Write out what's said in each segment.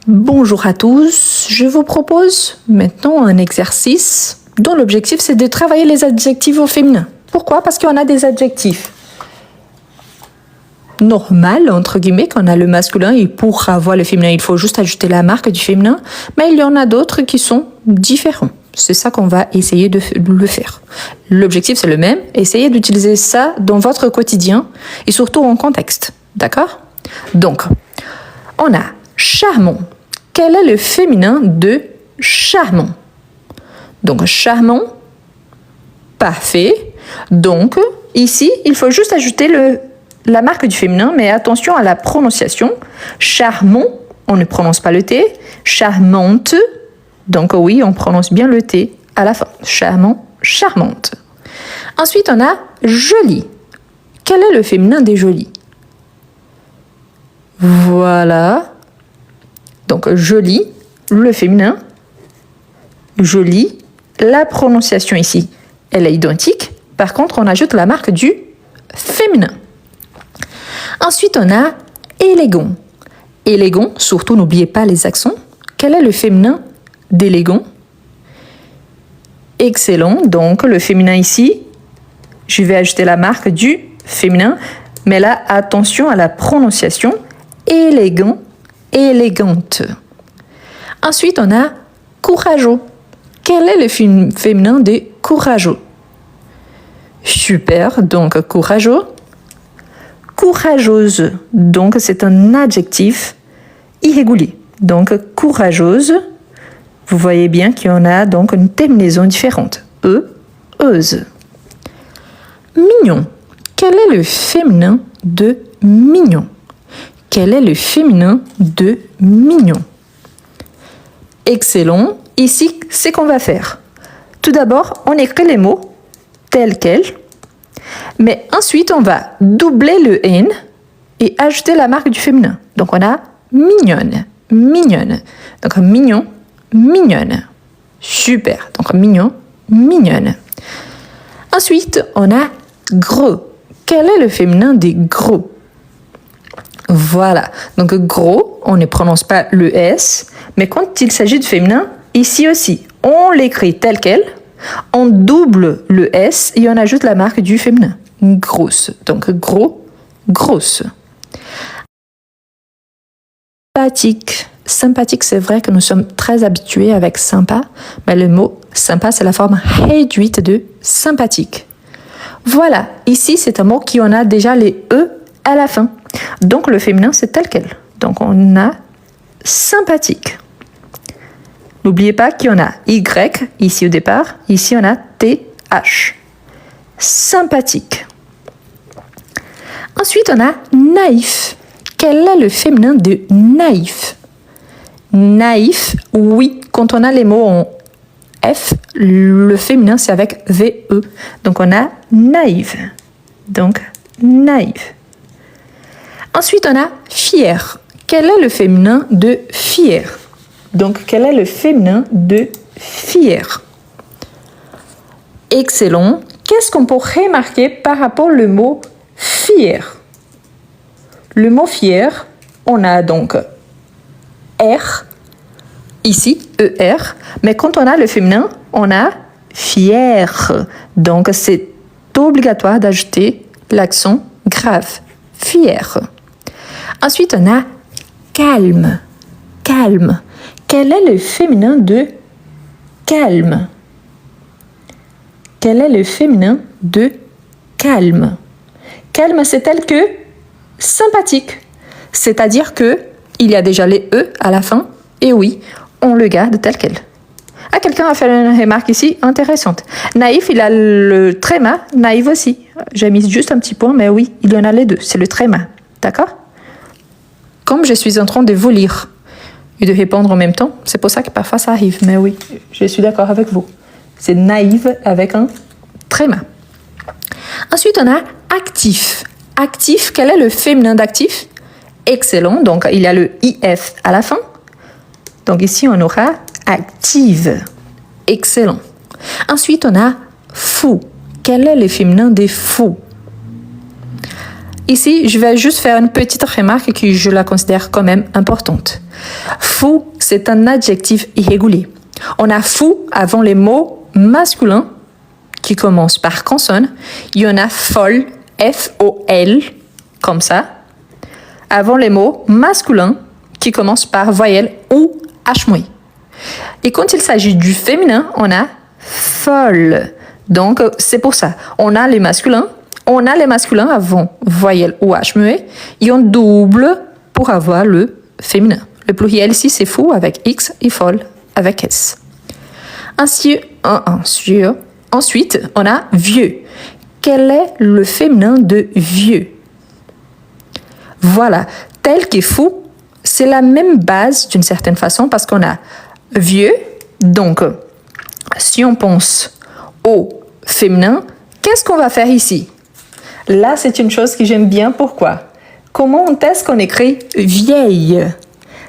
Bonjour à tous, je vous propose maintenant un exercice dont l'objectif c'est de travailler les adjectifs au féminin. Pourquoi? Parce qu'on a des adjectifs normal, entre guillemets, qu'on a le masculin et pour avoir le féminin, il faut juste ajouter la marque du féminin, mais il y en a d'autres qui sont différents. C'est ça qu'on va essayer de le faire. L'objectif, c'est le même. Essayez d'utiliser ça dans votre quotidien et surtout en contexte. D'accord? Donc, on a charmant. Quel est le féminin de charmant? Donc, charmant, parfait. Donc, ici, il faut juste ajouter la marque du féminin, mais attention à la prononciation. Charmant, on ne prononce pas le T. Charmante, donc oui, on prononce bien le T à la fin. Charmant, charmante. Ensuite, on a joli. Quel est le féminin des jolis? Voilà. Donc, joli, le féminin. Joli, la prononciation ici, elle est identique. Par contre, on ajoute la marque du féminin. Ensuite, on a élégant. Élégant, surtout n'oubliez pas les accents. Quel est le féminin d'élégant? Excellent. Donc, le féminin ici, je vais ajouter la marque du féminin. Mais là, attention à la prononciation. Élégant, élégante. Ensuite, on a courageux. Quel est le féminin de courageux? Super. Donc, courageux. Courageuse, donc c'est un adjectif irrégulier. Donc courageuse, vous voyez bien qu'il y en a donc une terminaison différente. Euse. Mignon. Quel est le féminin de mignon? Quel est le féminin de mignon? Excellent. Ici, c'est qu'on va faire. Tout d'abord, on écrit les mots tels quels. Mais ensuite, on va doubler le N et ajouter la marque du féminin. Donc, on a mignonne, mignonne. Donc, mignon, mignonne. Super. Donc, mignon, mignonne. Ensuite, on a gros. Quel est le féminin des gros? Voilà. Donc, gros, on ne prononce pas le S, mais quand il s'agit de féminin, ici aussi, on l'écrit tel quel. On double le S et on ajoute la marque du féminin. Grosse. Donc, gros, grosse. Sympathique. Sympathique, c'est vrai que nous sommes très habitués avec sympa, mais le mot sympa, c'est la forme réduite de sympathique. Voilà. Ici, c'est un mot qui en a déjà les E à la fin. Donc, le féminin, c'est tel quel. Donc, on a sympathique. N'oubliez pas qu'il y en a Y ici au départ. Ici, on a TH. Sympathique. Ensuite, on a naïf. Quel est le féminin de naïf? Naïf, oui. Quand on a les mots en F, le féminin, c'est avec VE. Donc, on a naïve. Donc, naïve. Ensuite, on a fier. Quel est le féminin de fier? Donc, quel est le féminin de fier? Excellent. Qu'est-ce qu'on peut remarquer par rapport au mot fier? Le mot fier, on a donc R, ici, ER, mais quand on a le féminin, on a fier. Donc, c'est obligatoire d'ajouter l'accent grave. Fier. Ensuite, on a calme. Calme. Quel est le féminin de calme? Quel est le féminin de calme? Calme, c'est tel que sympathique. C'est-à-dire que il y a déjà les E à la fin. Et oui, on le garde tel quel. Ah, quelqu'un a fait une remarque ici intéressante. Naïf, il a le tréma. Naïve aussi. J'ai mis juste un petit point, mais oui, il y en a les deux. C'est le tréma. D'accord? Comme je suis en train de vous lire et de répondre en même temps, c'est pour ça que parfois ça arrive. Mais oui, je suis d'accord avec vous. C'est naïve avec un tréma. Ensuite, on a actif. Actif, quel est le féminin d'actif? Excellent, donc il y a le IF à la fin. Donc ici, on aura active. Excellent. Ensuite, on a fou. Quel est le féminin des fous? Ici, je vais juste faire une petite remarque que je la considère quand même importante. Fou, c'est un adjectif irrégulier. On a fou avant les mots masculins qui commencent par consonne. Il y en a folle, F-O-L, comme ça, avant les mots masculins qui commencent par voyelle ou H-. Et quand il s'agit du féminin, on a folle. Donc, c'est pour ça. On a les masculins avant voyelle ou H-. Et on double pour avoir le féminin. Le pluriel ici, c'est fou avec X et folle avec S. Ensuite, on a vieux. Quel est le féminin de vieux? Voilà, tel qu'est fou, c'est la même base d'une certaine façon parce qu'on a vieux. Donc, si on pense au féminin, qu'est-ce qu'on va faire ici? Là, c'est une chose que j'aime bien. Pourquoi? Comment est-ce qu'on écrit vieille?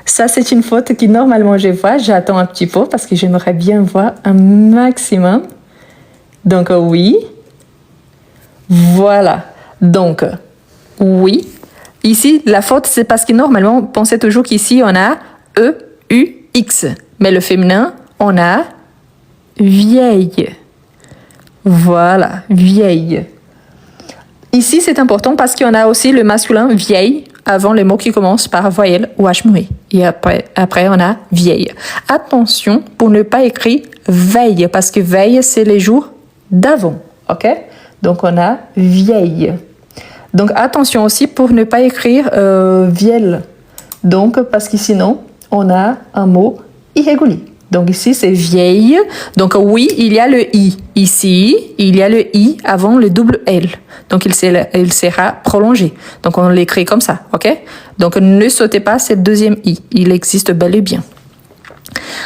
Ça, c'est une faute que normalement je vois. J'attends un petit peu parce que j'aimerais bien voir un maximum. Donc, oui. Voilà. Donc, oui. Ici, la faute, c'est parce que normalement, on pensait toujours qu'ici, on a E, U, X. Mais le féminin, on a vieille. Voilà, vieille. Ici, c'est important parce qu'on a aussi le masculin vieille avant les mots qui commencent par voyelle ou H-. Et après, on a vieille. Attention pour ne pas écrire veille parce que veille, c'est les jours d'avant. OK? Donc, on a vieille. Donc, attention aussi pour ne pas écrire vielle. Donc, parce que sinon, on a un mot irrégulier. Donc, ici, c'est vieille. Donc, oui, il y a le I. Ici, il y a le I avant le double L. Donc, il sera prolongé. Donc, on l'écrit comme ça. OK? Donc, ne sautez pas ce deuxième I. Il existe bel et bien.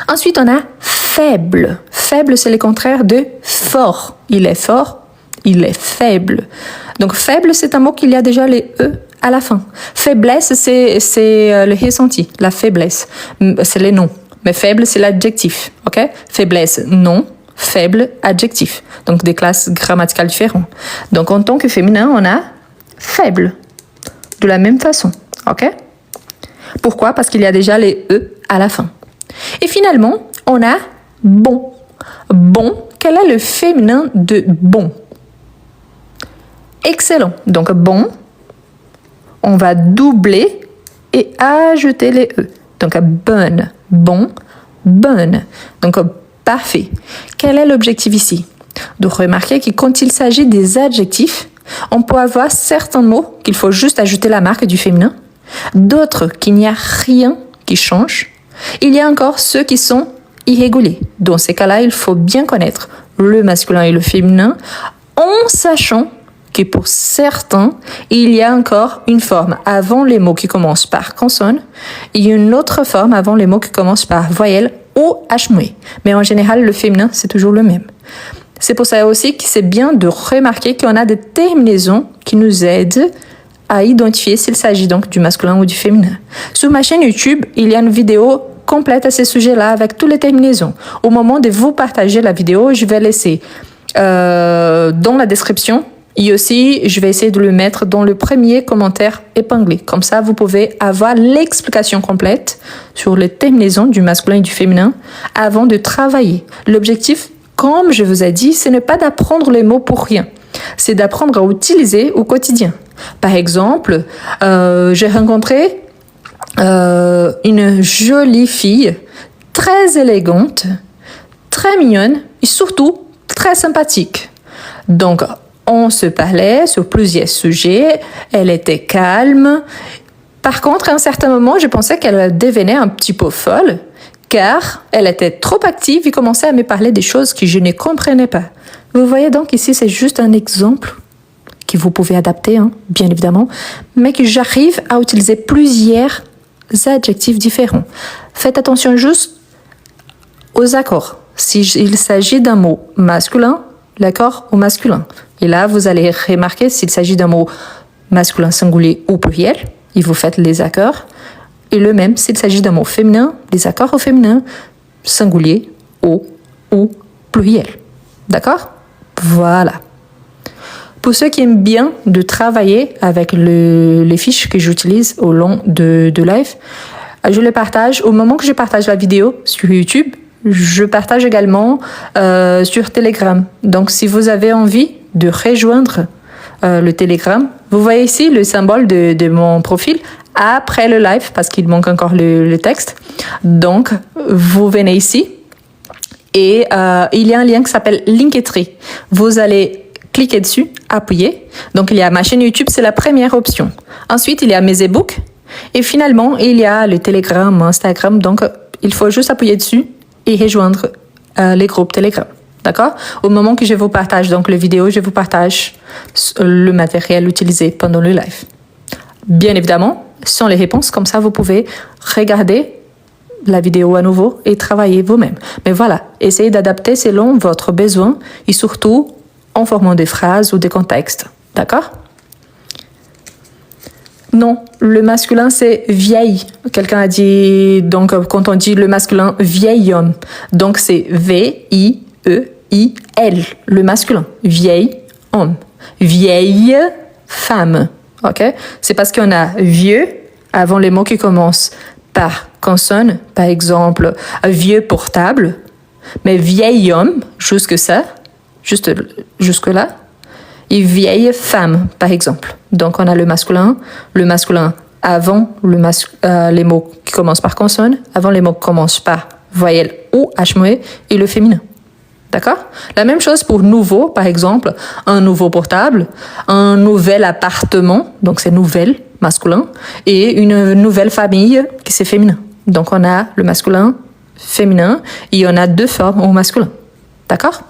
Ensuite, on a faible. Faible, c'est le contraire de fort. Il est fort. Il est faible. Donc, faible, c'est un mot qu'il y a déjà les E à la fin. Faiblesse, c'est le ressenti, la faiblesse. C'est les noms. Mais faible, c'est l'adjectif. OK? Faiblesse, nom. Faible, adjectif. Donc, des classes grammaticales différentes. Donc, en tant que féminin, on a faible. De la même façon. OK? Pourquoi? Parce qu'il y a déjà les E à la fin. Et finalement, on a bon. Bon, quel est le féminin de bon? Excellent. Donc, bon, on va doubler et ajouter les E. Donc, bonne, bon, bonne. Donc, parfait. Quel est l'objectif ici? De remarquer que quand il s'agit des adjectifs, on peut avoir certains mots qu'il faut juste ajouter la marque du féminin, d'autres qu'il n'y a rien qui change. Il y a encore ceux qui sont irréguliers. Dans ces cas-là, il faut bien connaître le masculin et le féminin en sachant que pour certains, il y a encore une forme avant les mots qui commencent par consonne et une autre forme avant les mots qui commencent par voyelle ou H-. Mais en général, le féminin, c'est toujours le même. C'est pour ça aussi que c'est bien de remarquer qu'on a des terminaisons qui nous aident à identifier s'il s'agit donc du masculin ou du féminin. Sur ma chaîne YouTube, il y a une vidéo complète à ce sujet-là avec toutes les terminaisons. Au moment de vous partager la vidéo, je vais laisser dans la description. Et aussi, je vais essayer de le mettre dans le premier commentaire épinglé. Comme ça, vous pouvez avoir l'explication complète sur les terminaisons du masculin et du féminin avant de travailler. L'objectif, comme je vous ai dit, ce n'est pas d'apprendre les mots pour rien. C'est d'apprendre à utiliser au quotidien. Par exemple, j'ai rencontré une jolie fille, très élégante, très mignonne et surtout très sympathique. Donc, on se parlait sur plusieurs sujets, elle était calme. Par contre, à un certain moment, je pensais qu'elle devenait un petit peu folle, car elle était trop active et commençait à me parler des choses que je ne comprenais pas. Vous voyez donc ici, c'est juste un exemple que vous pouvez adapter, bien évidemment, mais que j'arrive à utiliser plusieurs adjectifs différents. Faites attention juste aux accords. S'il s'agit d'un mot masculin, l'accord au masculin. Et là, vous allez remarquer s'il s'agit d'un mot masculin singulier ou pluriel, et vous faites les accords. Et le même s'il s'agit d'un mot féminin, les accords au féminin, singulier, au ou pluriel. D'accord? Voilà. Pour ceux qui aiment bien de travailler avec les fiches que j'utilise au long de live, je les partage au moment que je partage la vidéo sur YouTube. Je partage également sur Telegram. Donc, si vous avez envie de rejoindre le Telegram, vous voyez ici le symbole de mon profil après le live parce qu'il manque encore le texte. Donc, vous venez ici et il y a un lien qui s'appelle Linktree. Vous allez cliquer dessus, appuyer. Donc, il y a ma chaîne YouTube, c'est la première option. Ensuite, il y a mes e-books. Et finalement, il y a le Telegram, Instagram. Donc, il faut juste appuyer dessus et rejoindre les groupes Telegram. D'accord? Au moment que je vous partage donc le vidéo, je vous partage le matériel utilisé pendant le live. Bien évidemment, sans les réponses, comme ça, vous pouvez regarder la vidéo à nouveau et travailler vous-même. Mais voilà, essayez d'adapter selon votre besoin et surtout en formant des phrases ou des contextes. D'accord? Non, le masculin, c'est vieille. Quelqu'un a dit, donc quand on dit le masculin, vieil homme. Donc c'est V-I-E-I-L, le masculin. Vieil homme. Vieille femme. Ok? C'est parce qu'on a vieux avant les mots qui commencent par consonne. Par exemple, vieux portable. Mais vieil homme, jusque-là. Et vieille femme, par exemple. Donc, on a le masculin avant les mots qui commencent par consonne, avant les mots qui commencent par voyelle ou H-muet, et le féminin. D'accord? La même chose pour nouveau, par exemple, un nouveau portable, un nouvel appartement, donc c'est nouvelle, masculin, et une nouvelle famille qui c'est féminin. Donc, on a le masculin, féminin, et on a deux formes au masculin. D'accord?